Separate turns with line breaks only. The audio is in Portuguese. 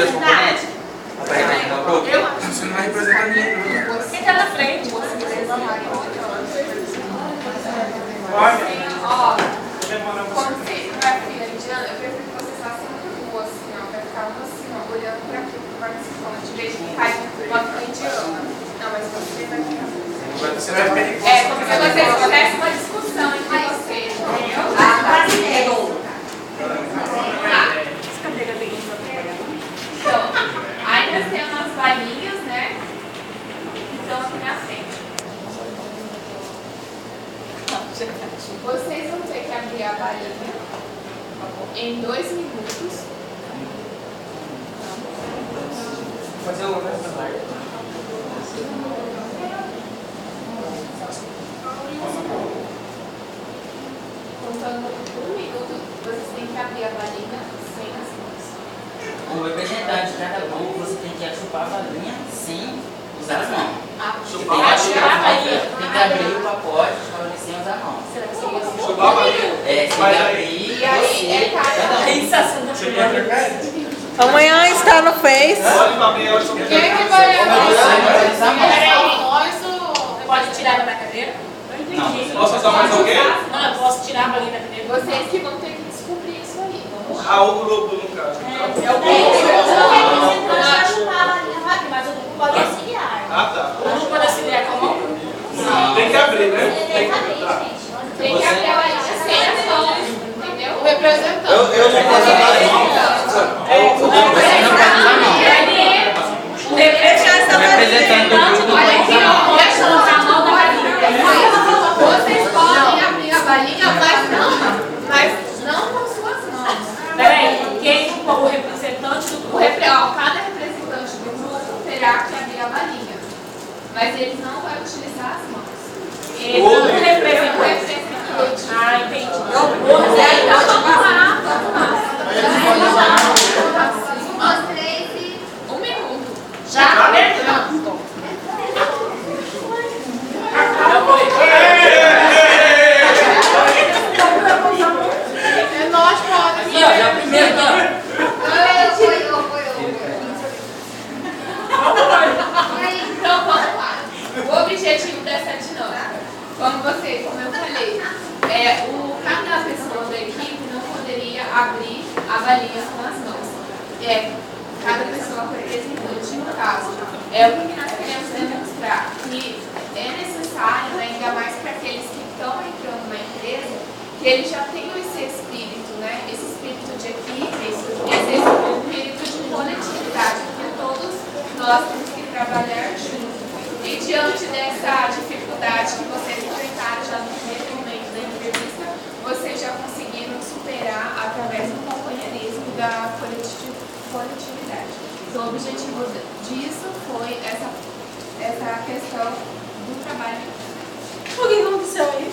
os componentes?
Você não vai representar ninguém.
Quem tá na frente?
Ó, quando você vai finalizando, eu prefiro que você faça uma assim, ó. Vai ficar uma assim, ó, olhando pra aqui, pro participante. Em vez de ficar uma corintiana. Não, mas você vai ficar.
Você vai ficar de
É, como se vocês tivessem uma discussão entre vocês, entendeu? Então, aí nós temos as varinhas, né? Que estão aqui na frente. Vocês vão ter que abrir a varinha em 2 minutos.
Fazer uma, né?
Contando 1 minuto, vocês têm que abrir a varinha sem as mãos.
O representante de cada grupo, você tem que chupar a varinha sem usar as mãos. Tem que abrir o pacote sem usar a mão.
Chupar a varinha?
É, tem que abrir
E aí é cada
Amanhã está no Face.
Pode abrir, eu sou
Quem que vai abrir?
Pode tirar da minha cadeira? Eu entendi.
Posso usar mais alguém?
Não, eu posso tirar a bolinha da cadeira.
Vocês que vão ter que descobrir isso aí. Vamos lá.
Ah, o grupo, no caso.
É o grupo. Mas o grupo pode auxiliar.
Ah, tá.
O grupo pode auxiliar com a mão?
Tem que abrir, né? Tem que abrir.
Tem que abrir a varinha sem as mãos, entendeu? O representante.
Eu não posso usar as mãos.
O representante
O representante do grupo não
Olha
pode
aqui,
usar a mão.
ó. Deixa eu usar a mão da varinha. Vocês podem abrir a varinha, mas não com suas mãos.
Peraí, quem o representante do grupo?
Cada representante do grupo terá que abrir a varinha. Mas eles não vão utilizar as mãos.
Ele não representa. Ah, entendi.
Então vamos lá. 1 minuto.
Já?
Nós podemos.
Aqui, ó, já primeiro aqui, ó.
Então vamos lá. O objetivo dessa dinâmica, como eu falei, cada pessoa da equipe não poderia abrir a varinha com as mãos. Cada pessoa representante no caso. O que nós queremos demonstrar? Que é necessário, ainda mais para aqueles que estão entrando na empresa, que eles já tenham esse espírito, né? Esse espírito de equipe, esse espírito de coletividade, porque todos nós temos que trabalhar juntos. E diante dessa dificuldade que vocês enfrentaram já no primeiro momento da entrevista, vocês já conseguiram superar através do companheirismo e da coletividade. Então, o objetivo disso foi essa questão do trabalho.
O que aconteceu aí?